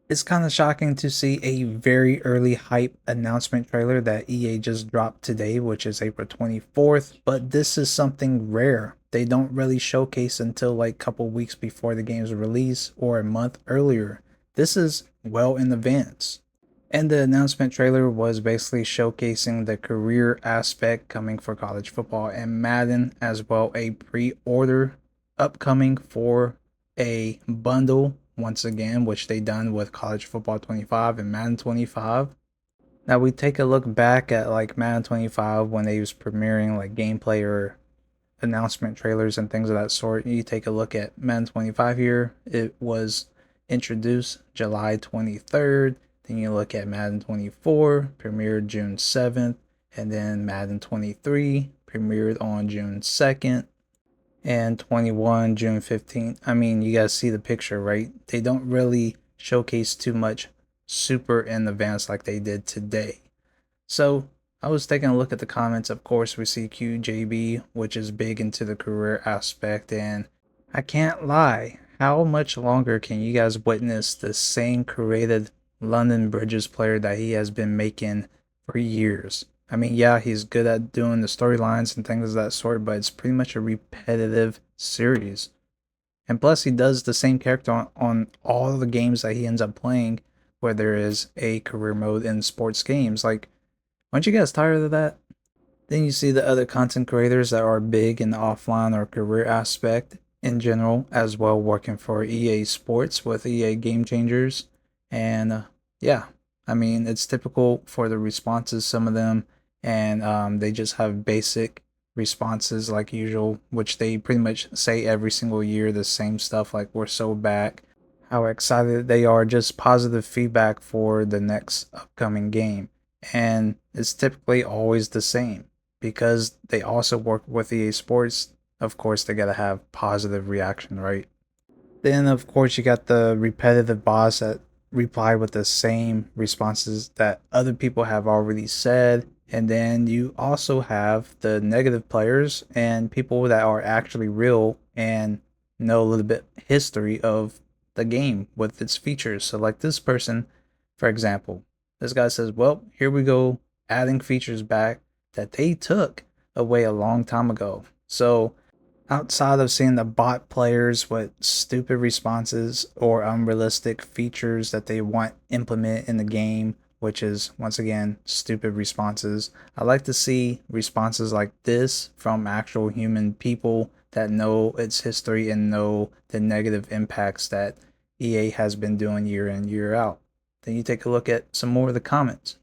It's kind of shocking to see a very early hype announcement trailer that EA just dropped today, which is April 24th, but this is something rare. They don't really showcase until like a couple weeks before the game's release or a month earlier. This is well in advance. And the announcement trailer was basically showcasing the career aspect coming for college football and Madden, as well a pre-order upcoming for a bundle once again, which they done with college football 25 and Madden 25. Now we take a look back at like Madden 25 when they was premiering like gameplay or announcement trailers and things of that sort. You take a look at Madden 25 here. It was introduced July 23rd. Then you look at Madden 24, premiered June 7th. And then Madden 23 premiered on June 2nd. And 21 June 15th. I mean, you guys see the picture, right? They don't really showcase too much super in advance like they did today. So I was taking a look at the comments. Of course, we see QJB, which is big into the career aspect. And I can't lie, how much longer can you guys witness the same created London Bridges player that he has been making for years? I mean, yeah, he's good at doing the storylines and things of that sort, but it's pretty much a repetitive series. And plus, he does the same character on all the games that he ends up playing, where there is a career mode in sports games. Like, aren't you guys tired of that? Then you see the other content creators that are big in the offline or career aspect in general, as well working for EA Sports with EA Game Changers. And yeah, I mean, it's typical for the responses, some of them, and they just have basic responses like usual, which they pretty much say every single year the same stuff like we're so back, how excited they are, just positive feedback for the next upcoming game. And it's typically always the same because they also work with EA Sports. Of course, they gotta have positive reaction, right? Then, of course, you got the repetitive boss that reply with the same responses that other people have already said. And then you also have the negative players and people that are actually real and know a little bit history of the game with its features. So, like this person, for example, this guy says, "Well, here we go, adding features back that they took away a long time ago." So, outside of seeing the bot players with stupid responses or unrealistic features that they want implement in the game, which is once again stupid responses, I like to see responses like this from actual human people that know its history and know the negative impacts that EA has been doing year in, year out. Then you take a look at some more of the comments,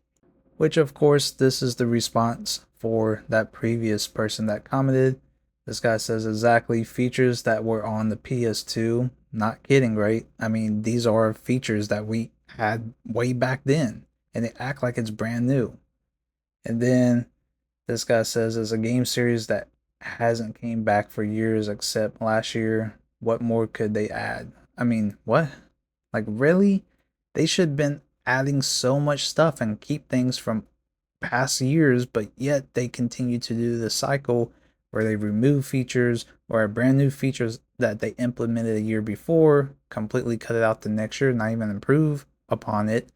which of course this is the response for that previous person that commented. This guy says exactly features that were on the PS2. Not kidding, right? I mean, these are features that we had way back then, and they act like it's brand new. And then this guy says it's a game series that hasn't came back for years except last year. What more could they add? I mean, what? Like really? They should have been adding so much stuff and keep things from past years, but yet they continue to do the cycle where they remove features or brand new features that they implemented a year before, completely cut it out the next year, not even improve upon it,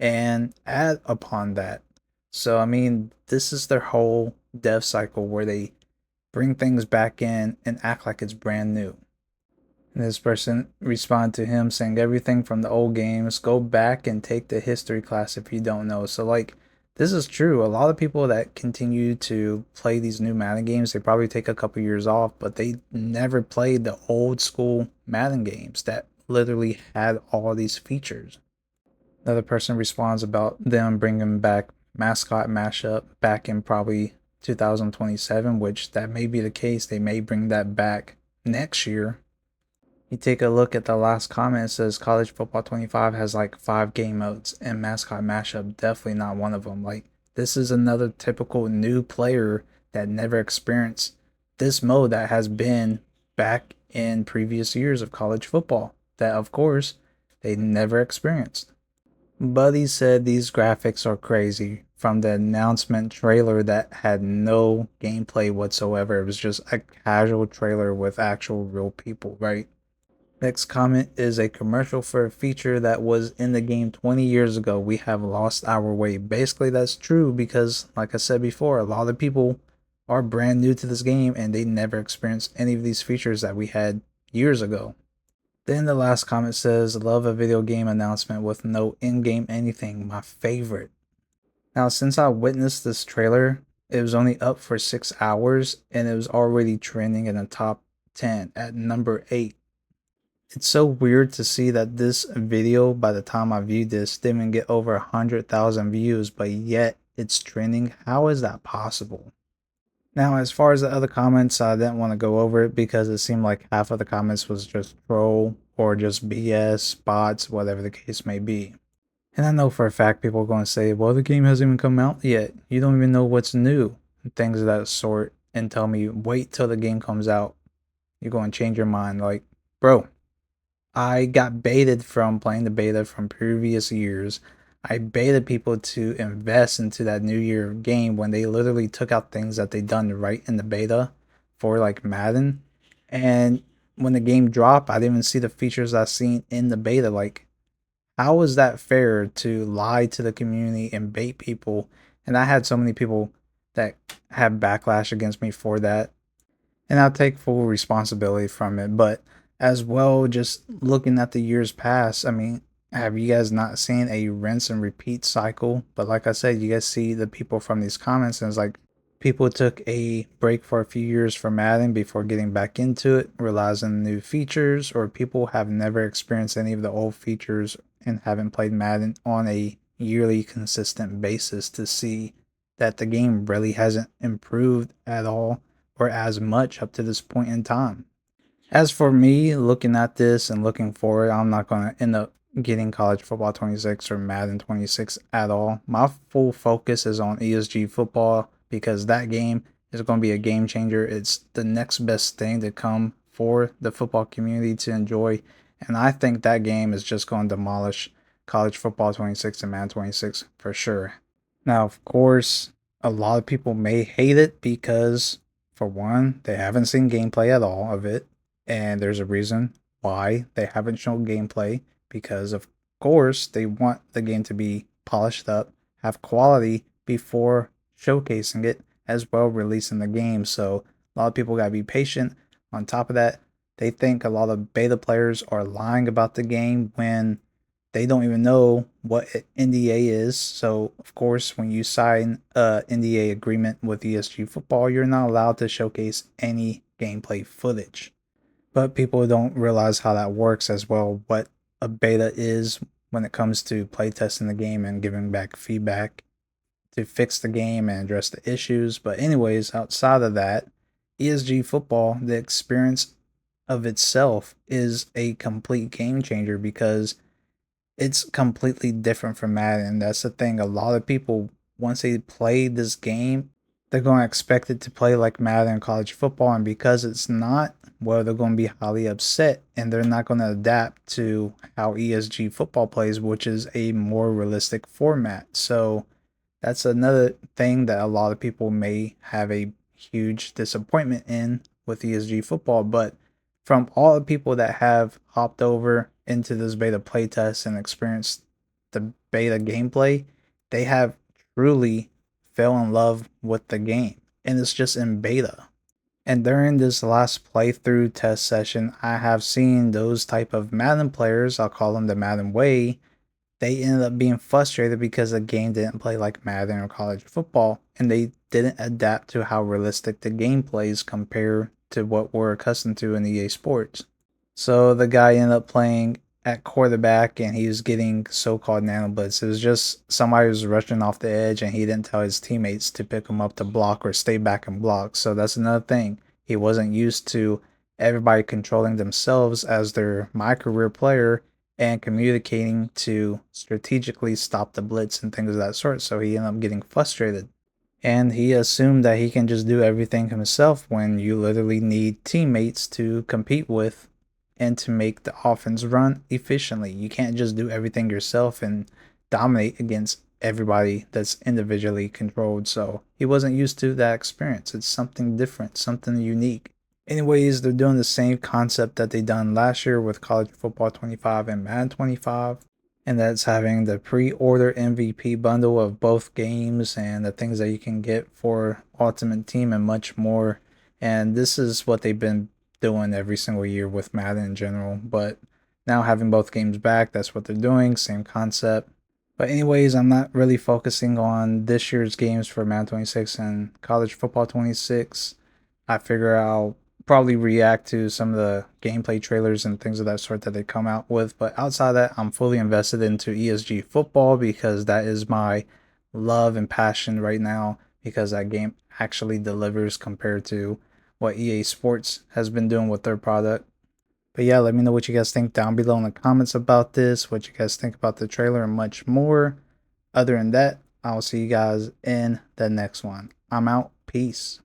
and add upon that. So, I mean, this is their whole dev cycle where they bring things back in and act like it's brand new. And this person responded to him saying everything from the old games, go back and take the history class if you don't know. So like this is true. A lot of people that continue to play these new Madden games, they probably take a couple years off, but they never played the old school Madden games that literally had all these features. Another person responds about them bringing back mascot mashup back in probably 2027, which that may be the case. They may bring that back next year. You take a look at the last comment, it says college football 25 has like 5 game modes and mascot mashup definitely not one of them. Like this is another typical new player that never experienced this mode that has been back in previous years of college football that of course they never experienced. Buddy said these graphics are crazy from the announcement trailer that had no gameplay whatsoever. It was just a casual trailer with actual real people, right? Next comment is a commercial for a feature that was in the game 20 years ago. We have lost our way. Basically, that's true because, like I said before, a lot of people are brand new to this game and they never experienced any of these features that we had years ago. Then the last comment says, love a video game announcement with no in game anything. My favorite. Now, since I witnessed this trailer, it was only up for 6 hours and it was already trending in the top 10 at number 8. It's so weird to see that this video, by the time I viewed this, didn't even get over 100,000 views, but yet it's trending. How is that possible? Now, as far as the other comments, I didn't want to go over it because it seemed like half of the comments was just troll or just BS, bots, whatever the case may be. And I know for a fact people are going to say, well, the game hasn't even come out yet. You don't even know what's new, and things of that sort, and tell me, wait till the game comes out. You're going to change your mind. Like, bro, I got baited from playing the beta from previous years. I baited people to invest into that new year game when they literally took out things that they done right in the beta for like Madden. And when the game dropped, I didn't even see the features I seen in the beta. Like, how is that fair to lie to the community and bait people? And I had so many people that have backlash against me for that, and I'll take full responsibility from it. But as well, just looking at the years past, I mean, have you guys not seen a rinse and repeat cycle? But like I said, you guys see the people from these comments, and it's like people took a break for a few years from Madden before getting back into it, realizing new features, or people have never experienced any of the old features and haven't played Madden on a yearly consistent basis to see that the game really hasn't improved at all or as much up to this point in time. As for me, looking at this and looking forward, I'm not going to end up getting College Football 26 or Madden 26 at all. My full focus is on ESG football because that game is going to be a game changer. It's the next best thing to come for the football community to enjoy. And I think that game is just going to demolish College Football 26 and Madden 26 for sure. Now, of course, a lot of people may hate it because, for one, they haven't seen gameplay at all of it. And there's a reason why they haven't shown gameplay because, of course, they want the game to be polished up, have quality before showcasing it, as well releasing the game. So, a lot of people got to be patient. On top of that, they think a lot of beta players are lying about the game when they don't even know what an NDA is. So, of course, when you sign a NDA agreement with ESG Football, you're not allowed to showcase any gameplay footage. But people don't realize how that works as well, what a beta is when it comes to playtesting the game and giving back feedback to fix the game and address the issues. But, anyways, outside of that, ESG Football, the experience of itself is a complete game changer because it's completely different from Madden. That's the thing. A lot of people, once they play this game, they're going to expect it to play like Madden college football. And because it's not, well, they're going to be highly upset and they're not going to adapt to how ESG football plays, which is a more realistic format. So that's another thing that a lot of people may have a huge disappointment in with ESG football. But from all the people that have hopped over into this beta playtest and experienced the beta gameplay, they have truly fell in love with the game. And it's just in beta. And during this last playthrough test session, I have seen those type of Madden players, I'll call them the Madden way, they ended up being frustrated because the game didn't play like Madden or college football, and they didn't adapt to how realistic the game plays compared to what we're accustomed to in EA Sports. So the guy ended up playing at quarterback and he was getting so-called nano blitz. It was just somebody was rushing off the edge and he didn't tell his teammates to pick him up to block or stay back and block. So that's another thing. He wasn't used to everybody controlling themselves as their my career player and communicating to strategically stop the blitz and things of that sort. So he ended up getting frustrated. And he assumed that he can just do everything himself when you literally need teammates to compete with and to make the offense run efficiently. You can't just do everything yourself and dominate against everybody that's individually controlled. So he wasn't used to that experience. It's something different, something unique. Anyways, they're doing the same concept that they done last year with College Football 25 and Madden 25, and that's having the pre-order MVP bundle of both games and the things that you can get for Ultimate Team and much more. And this is what they've been doing every single year with Madden in general, but now having both games back, that's what they're doing, same concept. But anyways, I'm not really focusing on this year's games for Madden 26 and College Football 26. I figure I'll probably react to some of the gameplay trailers and things of that sort that they come out with. But outside of that, I'm fully invested into ESG football because that is my love and passion right now because that game actually delivers compared to what EA Sports has been doing with their product. But yeah, let me know what you guys think down below in the comments about this, what you guys think about the trailer, and much more. Other than that, I'll see you guys in the next one. I'm out. Peace.